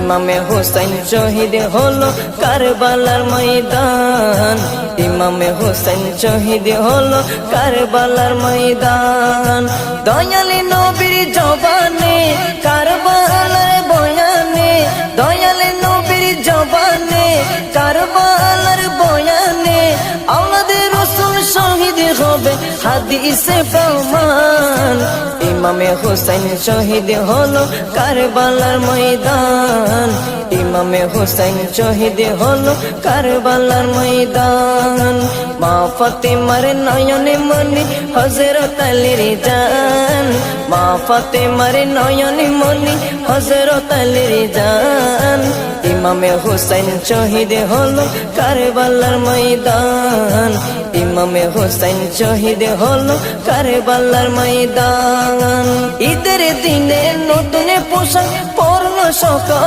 ইমামে হুসাইন শহীদ হলো কারবালার ময়দান ইমামে হুসাইন শহীদ হলো কারবালার ময়দান দয়ালি নবীর জবানে কারবালার বয়ানে দয়ালি নবীর জবানে কারবালার বয়ানে আওলাদে রাসূল শহীদ হবে হাদিসে প্রমাণ ইমামে হুসাইন শহীদ হলো কারবালার ময়দান ইমামে হুসাইন শহীদ হলো কারবালার ময়দান মা ফাতেমার নয়নে মনি হযরত আলীর জান মা ফাতেমার নয়নে মনি হযরত আলীর জান ইমামে হুসাইন শহীদ হলো কারবালার ময়দান ইমামে হুসাইন শহীদ হলো কারবালার ময়দান ঈদের দিনে নতুন পোশাক পরলো সকাল